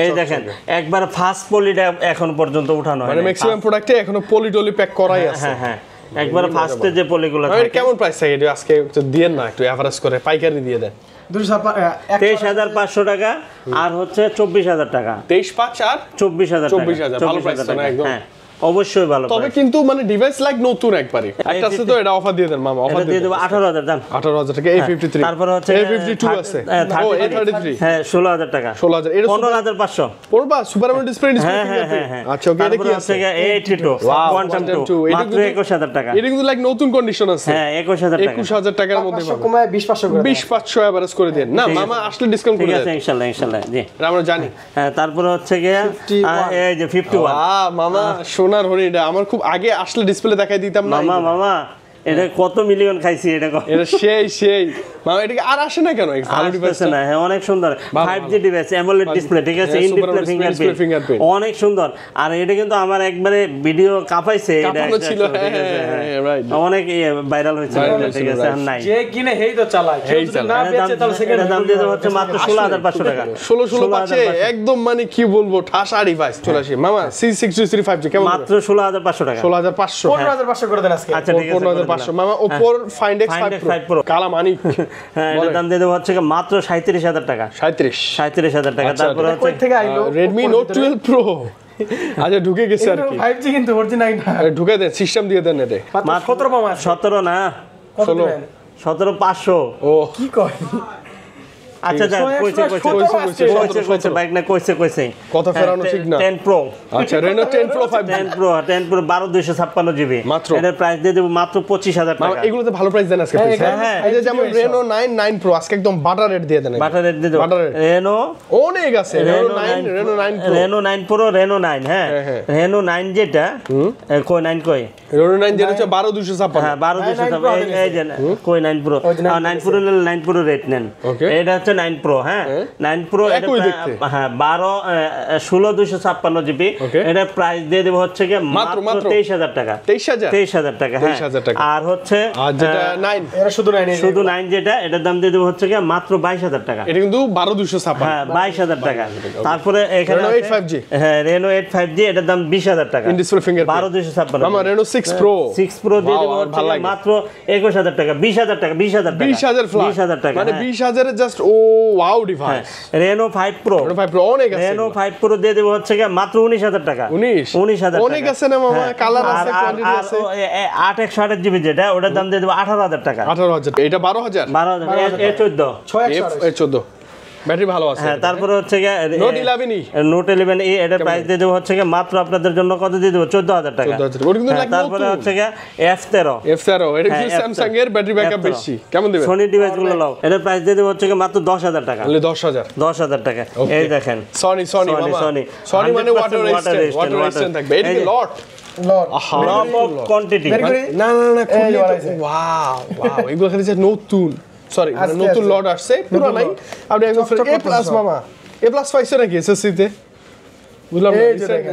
এই দেখেন একবার ফার্স্ট পলিটা এখন পর্যন্ত উঠানো হয় মানে ম্যাক্সিমাম প্রোডাক্টে এখনো পলি পলি প্যাক করাই আছে হ্যাঁ একবার ফার্স্টে যে পলিগুলো থাকে কেমন প্রাইস থাকে এটা আজকে একটু দিয়েন না একটু এভারেজ করে পাইকারি দিয়ে দেন 23500 টাকা আর হচ্ছে 24000 টাকা 23 আর 24000 ভালো প্রাইস না একদম হ্যাঁ অবশ্যই ভালো তবে কিন্তু মানে ডিভাইস লাইক নতুন একবারে একটা আছে তো এটা অফার দিয়ে দেন মামা অফার দিয়ে দেব 18000 দাম 18000 টাকা A53 তারপর হচ্ছে A52 আছে ও A33 হ্যাঁ 16000 টাকা 16000 এটা 15500 পড়বা সুপার আমোলেড ডিসপ্লে আচ্ছা ওকে এটা কি আছে A82 কোয়ান্টাম 2 মাত্র 21000 টাকা এটা কিন্তু লাইক নতুন কন্ডিশন আছে হ্যাঁ 21000 টাকা 21000 টাকার মধ্যে পাবেন কমায় 20500 করে 20500 এভারেজ করে দেন না মামা আসলে ডিসকাউন্ট করে দেন ঠিক আছে ইনশাআল্লাহ জি আমরা জানি হ্যাঁ তারপর হচ্ছে কি এই যে 51 মামা সোনার হরিণটা আমার খুব আগে আসলে ডিসপ্লে দেখাই দিতাম না মামা এটা কত মিলিয়ন খাইছি এটা সেই মামা এটা আর আসে না কেন ভালো ডিভাইস না হ্যাঁ অনেক সুন্দর 5G ডিভাইস অ্যামোলেড ডিসপ্লে ঠিক আছে ইন ডিসপ্লে ফিঙ্গারপ্রিন্ট অনেক সুন্দর আর এটা কিন্তু আমার একবারে ভিডিও কাঁপাইছে এটা ছিল রাইট অনেক ভাইরাল হয়েছে ঠিক আছে আর নাই যে কিনে হেই তো চালায় না বেচে তাহলে সেকেন্ড দাম দিয়ে হচ্ছে মাত্র 16500 টাকা 16 পাচ্ছে একদম মানে কি বলবো ঠাসা ডিভাইস চলে আসে মামা C623 5G কেমন মাত্র 16500 টাকা 16500 15500 করে দেন আজকে আচ্ছা ঠিক আছে মামা Oppo Find X5 Pro কালা মানিক হ্যাঁ এটা দাম দিয়ে দেব হচ্ছে মাত্র 37000 টাকা 37000 টাকা তারপর হচ্ছে কই থেকে আইলো Redmi Note 12 Pro আচ্ছা ঢুকে গেছে আর কি 5G কিন্তু অরিজিনাল না ঢুকে দেন সিস্টেম দিয়ে দেন এটা মাত্র 17 পাওয়া 17 না 17500 ও কি কয় আচ্ছা যা কইছে বাইক না কইছে কথা ফেরানো ঠিক না 10 Pro আচ্ছা Reno 10 Pro 5G 10 Pro 12256 GB এর প্রাইস দিয়ে দেব মাত্র 25000 টাকা এগুলোতে ভালো প্রাইস দেন আজকে হ্যাঁ এই যে যেমন Reno 9 Pro আজকে একদম বাটার রেট দিয়ে দেন বাটার রেট দিয়ে দেব Reno অনেক আছে Reno 9 Pro Reno 9 হ্যাঁ Reno 9 যেটা কই 9 কই Reno 9 যেটা হচ্ছে 12256 হ্যাঁ 12256 এই যে কই 9 Pro 9 Pro 9 Pro রেট নেন এটা হচ্ছে 9 Pro হ্যাঁ 9 Pro হ্যাঁ 16256 জিবি এটা প্রাইস দিয়ে দেব হচ্ছে কি মাত্র 23000 টাকা 23000 টাকা হ্যাঁ আর হচ্ছে যেটা 9 এরা শুধু 9 যেটা এটার দাম দিয়ে দেব হচ্ছে কি মাত্র 22000 টাকা এটা কিন্তু 12256 হ্যাঁ 22000 টাকা তারপরে এখানে Reno 8 5G হ্যাঁ Reno 8 5G এটার দাম 20000 টাকা ইন ডিসপ্লে ফিঙ্গার 12256 মামা Reno 6 Pro দিয়ে দেব হচ্ছে মাত্র 21000 টাকা 20000 টাকা 20000 টাকা 20000 টাকা মানে 20000 এর জাস্ট ও ওয়াও ডিভাইস Reno 5 Pro অনেক আছে Reno 5 Pro দিয়ে দেব হচ্ছে কি মাত্র 19000 টাকা 19000 টাকা অনেক আছে না মামা কালার আছে কোয়ান্টিটি আছে 8 জিবি যেটা ওটার দাম দিয়ে দেব 18000 টাকা 18000 এটা 12000 A14 A14 ব্যাটারি ভালো আছে হ্যাঁ তারপরে হচ্ছে কি Note 11e এটার প্রাইস দিয়ে দেব হচ্ছে কি মাত্র আপনাদের জন্য কত দিয়ে দেব 14000 টাকা 14000 ওটা কিন্তু তারপরে হচ্ছে কি F13 এটা কি স্যামসাং এর ব্যাটারি ব্যাকআপ বেশি কেমন দিবেন সনি ডিভাইস গুলো নাও এটার প্রাইস দিয়ে দেব হচ্ছে কি মাত্র 10000 টাকা তাহলে 10000 টাকা এই দেখেন সনি মামা সনি মানে ওয়াটার রেজিস্ট্যান্ট থাকবে এটা কি লট অফ কোয়ান্টিটি না ওয়াও এগুলো খালি যে নতুন সরি নতুন লট আসছে পুরো নাই আপনি একদম A+ মামা A+ পাইছো নাকি এসএসসি তে বুঝলাম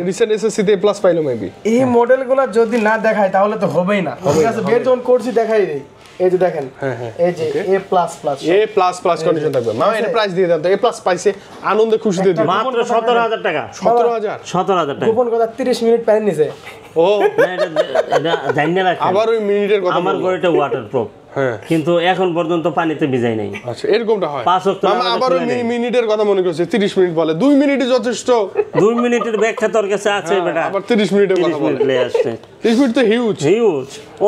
রিসেন্ট এসএসসি তে A+ পাইলো মেবি এই মডেলগুলো যদি না দেখায় তাহলে তো হবেই না ঠিক আছে বের যখন করছি দেখাই দেই এই যে দেখেন এই যে A++ কন্ডিশন থাকবে মামা এটা প্রাইস দিয়ে দেন তো A+ পাইছে আনন্দে খুশিতে দিন মাত্র 17000 টাকা 17000 টাকা গোপন কথা 30 মিনিট পানি নিছে ও না এটা জানিয়ে রাখেন আবার ওই মিনিটের কথা আমার ঘরেটা ওয়াটারপ্রুফ কিন্তু এখন পর্যন্ত পানিতে ভিজাই নাই আচ্ছা এরকমটা হয় 5 ওয়াক্ত মামা আবার ওই মিনিটের কথা মনে করছে 30 মিনিট বলে 2 মিনিটই যথেষ্ট 2 মিনিটের ব্যাখ্যা তোর কাছে আছে বেটা আবার 30 মিনিটের কথা বলে 30 মিনিট আসছে 30 মিনিট তো হিউজ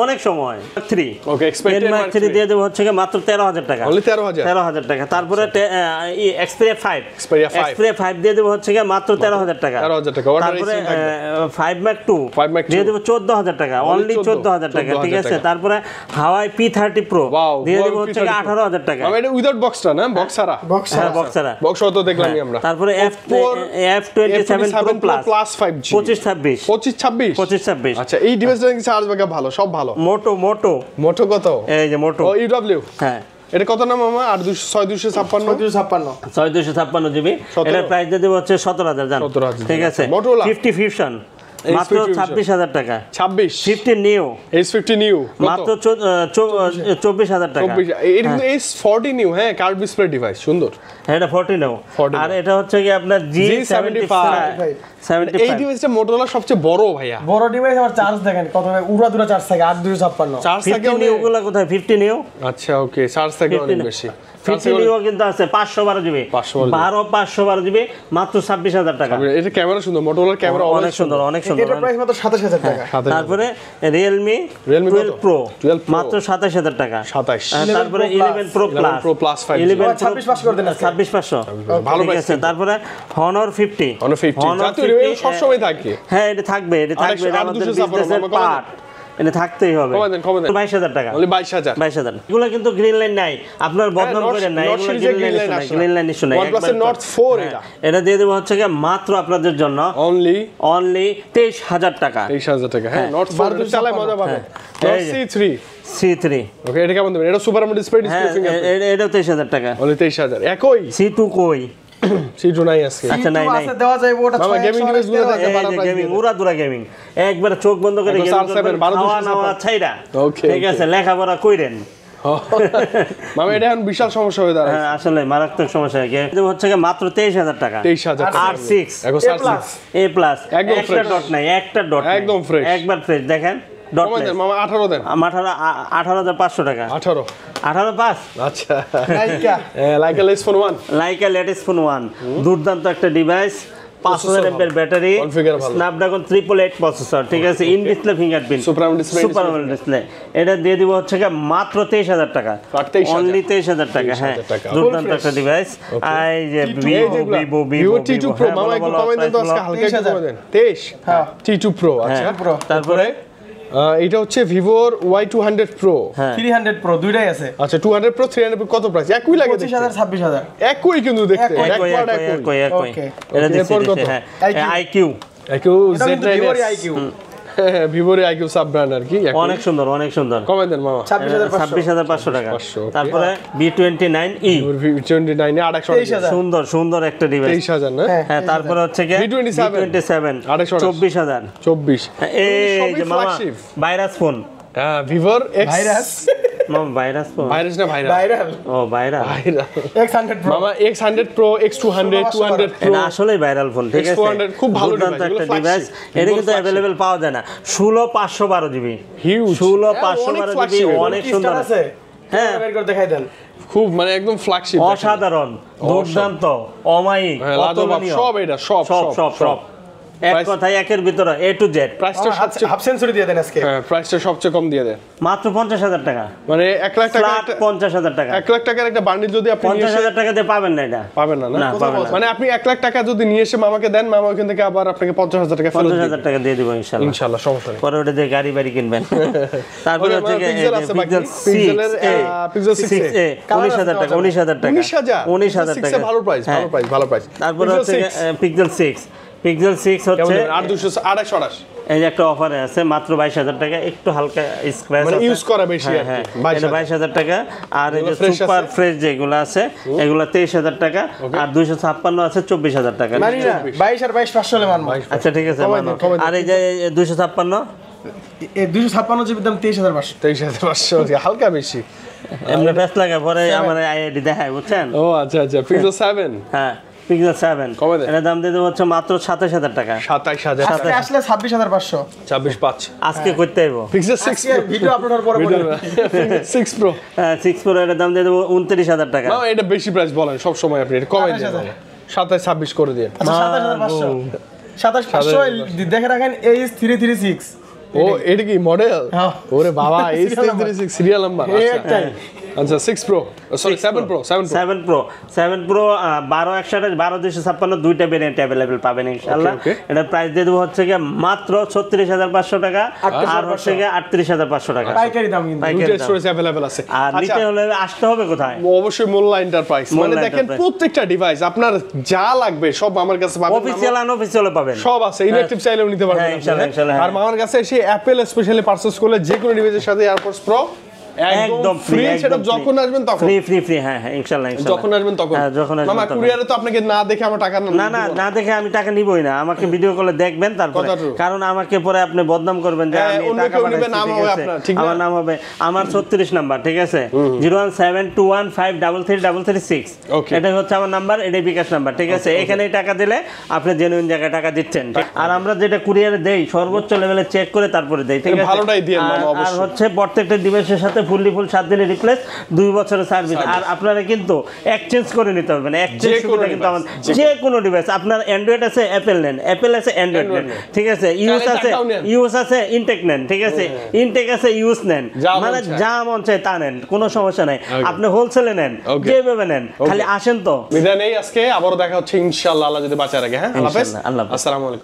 অনেক সময় 3 ওকে এক্সপেক্টেড Mark 3 দিয়ে দেব হচ্ছে কি মাত্র 13000 টাকা only 13000 টাকা তারপরে Xperia 5 দিয়ে দেব হচ্ছে কি মাত্র 13000 টাকা তারপরে 5 Mark 2 দিয়ে দেব 14000 টাকা অনলি 14000 টাকা ঠিক আছে তারপরে Huawei P30 Pro দিয়ে দেব হচ্ছে কি 18000 টাকা আমি এটা উইদাউট বক্সটা না বক্স ছাড়া বক্স তো দেখলামই আমরা তারপরে F27 Pro Plus 5G 2526 আচ্ছা এই ডিভাইসটা কি চার্জ ব্যাকআপ ভালো সব ভালো মোটো কত এই যে মোটো ও ইউডব্লিউ হ্যাঁ এটা কত না মামা 6256 জিবি এটার প্রাইস দিয়ে দেব হচ্ছে 17000 জান ঠিক আছে 50 ফিউশন মাত্র 26000 টাকা 50 নিউ S50 নিউ মাত্র 24000 টাকা এটা কিন্তু S40 নিউ হ্যাঁ কার্ভ ডিসপ্লে ডিভাইস সুন্দর এটা 40 নিউ আর এটা হচ্ছে কি আপনার G75 এই ডিভাইসটা মোটোরোলা সবচেয়ে বড় ভাইয়া বড় ডিভাইস আর চার্জ দেখেন কত উড়াদুরা চার্জ থাকে 8256 চার্জ থাকে নিউগুলো কোথায় 50 নিউ আচ্ছা ওকে চার্জ থাকে অনেক বেশি 50 নিউ কিন্তু আছে 512 জিবি 512 জিবি মাত্র 26000 টাকা এটা ক্যামেরা সুন্দর মোটোরোলার ক্যামেরা অনেক সুন্দর এটার প্রাইস মাত্র 27000 টাকা তারপরে Realme 12 Pro মাত্র 27000 টাকা 27 তারপরে 11 Pro Plus 5G 11 26 করে দেন 26500 ভালো প্রাইস তারপরে Honor 50 জাতীয় সব সময় থাকে হ্যাঁ এটা থাকবে আমাদের বিজনেসের পার্ট এটা থাকতেই হবে কম দেন 22000 টাকা only 22000 এগুলো কিন্তু গ্রিন লাইন নাই আপনার বদনাম করেন না এগুলো গ্রিন লাইন ইস্যু নাই OnePlus এর Nord 4 এটা দিয়ে দেব হচ্ছে কি মাত্র আপনাদের জন্য only 23000 টাকা হ্যাঁ Nord 4 চালায় মজা পাবেন Nord C3 ওকে এটা কেমন দেবেন এটা সুপার আমোলেড ডিসপ্লে ফিঙ্গারপ্রিন্ট এটা 23000 টাকা only 23000 একই C2 কই C2 নাই আছে আচ্ছা নাই আছে দেওয়া যায় ওটা মামা গেমিং ডিভাইস গুলো থাকে গেমিং উড়াদুরা গেমিং একবার চোখ বন্ধ করে গেমিং খাওয়া নাওয়া ছাইরা ঠিক আছে লেখাপড়া কইরেন মামা এটা এখন বিশাল সমস্যা হয়ে দাঁড়ায় হ্যাঁ আসলে মারাত্মক সমস্যা হচ্ছে কি মাত্র 23000 টাকা 23000 R6 A+ একটা ডট নাই একটা ডট একদম ফ্রেশ একবার ফ্রেশ দেখেন মামা 18 দেন 18500 টাকা 18 আচ্ছা Laika less phone 1 Laika latest phone 1 দুর্দান্ত একটা device 5000 mAh battery Snapdragon 888 processor ঠিক আছে in display fingerprint super AMOLED display এটা দিয়ে দিব হচ্ছে কি মাত্র 23000 টাকা অনলি 23000 টাকা হ্যাঁ দুর্দান্ত একটা ডিভাইস এই যে Vivo T2 Pro মামা একটু কমেন্ট দেন তো আজকে হালকা একটু কমেন্ট দেন 23 হ্যাঁ T2 Pro আচ্ছা তারপরে এটা হচ্ছে Vivo Y200 Pro 300 Pro দুইটাই আছে আচ্ছা 200 Pro 300 Pro কত প্রাইস একই লাগে 25000 26000 একই কিন্তু দেখতে একই এটা দেখতে হ্যাঁ IQ Z9 Vivo IQ sub brand আর কি অনেক সুন্দর কমেন্ট দেন মামা 26500 টাকা তারপরে B29e সুন্দর একটা ডিভাইস 23000 না হ্যাঁ তারপরে হচ্ছে কি B27 24000 এই যে মামা ভাইরাস ফোন হ্যাঁ Vivo X মামা ভাইরাস ফোন ভাইরাল ও ভাইরাল X100 Pro মামা X100 Pro X200 200 Pro এটা আসলেই ভাইরাল ফোন ঠিক আছে X400 খুব ভালো ডিভাইস এটা কিন্তু अवेलेबल পাওয়া যায় না 16512 জিবি হিউজ 16512 জিবি অনেক সুন্দর আছে ক্যামেরা বের করে দেখাই দেন। খুব মানে একদম ফ্ল্যাগশিপ, অসাধারণ, দুর্দান্ত, অমায়িক, অতুলনীয়, সব এটা সব সব এক কথায় একের ভিতরে A to Z। প্রাইসটা সবচেয়ে হাফ সেঞ্চুরি দিয়ে দেন আজকে। হ্যাঁ, প্রাইসটা সবচেয়ে কম দিয়ে দেন মাত্র 50,000 টাকা, মানে 1 লাখ টাকা, ফ্ল্যাট 50,000 টাকা। 1 লাখ টাকার একটা বান্ডিল যদি আপনি নিয়ে 50,000 টাকা দিয়ে পাবেন না এটা, পাবেন না, না পাবেন না। মানে আপনি 1 লাখ টাকা যদি নিয়ে এসে মামাকে দেন, মামা ওখান থেকে আবার আপনাকে 50,000 টাকা ফেরত দিবে। 50,000 টাকা দিয়ে দিব ইনশাআল্লাহ। ইনশাআল্লাহ, সমস্যা নেই। পরে ওটা দিয়ে গাড়ি বাড়ি কিনবেন। তারপরে ওকে, হচ্ছে পিক্সেল আছে বাকি, পিক্সেলের পিক্সেল 6A 19,000 টাকা, 19,000 টাকা, 19,000 টাকা। ভালো প্রাইস, হ্যাঁ। ভালো প্রাইস। তারপরে হচ্ছে পিক্সেল 6 হচ্ছে 828 এই যে একটা অফারে আছে মাত্র 22,000 টাকা, একটু হালকা স্ক্র্যাচ মানে আছে, ইউজ করা বেশি আর হ্যাঁ, কি। এটা 22,000 টাকা। আর এই যে ফ্রেশ সুপার আছে? ফ্রেশ যেগুলো আছে এগুলো 23,000 টাকা, আর 256 আছে 24,000 টাকা। মানি না 22 আর 22 500 হলে মানবো। আচ্ছা ঠিক আছে, মানো। আর এই যে 256 এই 256 জিবি দাম 23,500। 23,500 হালকা বেশি। এমনি ব্যস্ত লাগে, পরে আমার আইডি দেখায়, বুঝছেন? ও আচ্ছা, পিক্সেল 7 হ্যাঁ, পিক্সেল 7 কমে দেন। এর দাম দিয়ে দেবো হচ্ছে মাত্র 27,000 টাকা। 27,000 আজকে আসলে 26,500। 26.5 আজকে করতে হইব। পিক্সেল 6 আজকে ভিডিও আপলোড হওয়ার পরে বলে 6 প্রো। হ্যাঁ, 6 Pro এর দাম দিয়ে দেবো 29,000 টাকা। না, এটা বেশি প্রাইস বলেন সব সময়, আপনি এটা কমাই দেন, 27-26 করে দিন। আচ্ছা 27,500। 27,500 দেখে রাখেন AS336। ও এটা কি মডেল? হ্যাঁ। ওরে বাবা, AS336 সিরিয়াল নাম্বার। এই একটাই। আচ্ছা 6 প্রো, সরি 7 প্রো। 7 Pro 12/128 12/256 দুইটা ভেরিয়েন্ট अवेलेबल পাবেন ইনশাআল্লাহ। Okay. এটা প্রাইস দিয়ে দেবো হচ্ছে কি মাত্র 36,500 টাকা, আর হচ্ছে কি 38,500 টাকা পাইকারি দাম কিন্তু। পাইকারি দুটো দাম। স্টোরেজ अवेलेबल আছে। আর নিতে হলে আসতে হবে কোথায়? অবশ্যই মোল্লা এন্টারপ্রাইজ। মানে মোল্লা দেখেন এন্টারপ্রাইজ। প্রত্যেকটা ডিভাইস আপনার যা লাগবে সব আমার কাছে পাবেন। অফিসিয়াল আনঅফিসিয়াল পাবেন, সব আছে, ইলেকট্রিক চাইলেও নিতে পারবেন হ্যাঁ, ইনশাআল্লাহ, আপনি, ইনশাআল্লাহ, আর আমার কাছে এসে অ্যাপেল স্পেশালি পারচেজ করলে যে কোনো ডিভাইসের সাথে এয়ারপডস প্রো একদম ফ্রি। সেটা যখন আসবেন তখন ফ্রি। হ্যাঁ ইনশাআল্লাহ। যখন আসবেন তখন। হ্যাঁ, যখন আসবেন মামা তখন। কুরিয়ারে তো আপনাকে না দেখে আমার টাকা না দেখে আমি টাকা নিবই না, আমাকে ভিডিও কলে দেখবেন তারপরে, কতটুকু? কারণ আমাকে পরে আপনি বদনাম করবেন যে হ্যাঁ, আমি অন্য টাকা কেউ নেবে, বানাইছি, নাম ঠিক হবে আছে? আপনার, ঠিক না? আমার নাম হবে, আমার 36 নাম্বার, ঠিক আছে? 01721533336 Okay. এটাই হচ্ছে আমার নাম্বার, এটাই বিকাশ নাম্বার, ঠিক আছে? এখানেই টাকা দিলে আপনি জেনুইন জায়গায় টাকা দিচ্ছেন, আর আমরা যেটা কুরিয়ারে দেই সর্বোচ্চ লেভেলে চেক করে তারপরে দেই, ঠিক আছে? ভালোটাই দিয়েন মামা, আর অবশ্যই। হচ্ছে প্রত্যেকটা ডিভাইসের সাথে ফুল 7 দিনের রিপ্লেস, 2 বছরের সার্ভিস। আর আপনারা কিন্তু এক্সচেঞ্জ করে নিতে পারবেন, এক্সচেঞ্জ যে কোনো সুবিধা কিন্তু device, আমাদের যে কোনো ডিভাইস। আপনার অ্যান্ড্রয়েড আছে অ্যাপেল নেন, অ্যাপেল আছে অ্যান্ড্রয়েড নেন, ঠিক আছে? ইউএস আছে ইনটেক নেন, ঠিক আছে? ইনটেক আছে ইউএস নেন, যা মন মানে চায়। যা মন চায় তা নেন, কোনো সমস্যা নাই। Okay. আপনি হোলসেলে নেন, Okay. যেভাবে নেন, খালি আসেন তো। বিদায় নেই আজকে, আবারও দেখা হচ্ছে ইনশাআল্লাহ, আল্লাহ যদি বাঁচায় রাখে। হ্যাঁ, আল্লাহ হাফেজ, ইনশাআল্লাহ, আল্লাহ হাফেজ। আসসালামু আলাইকুম।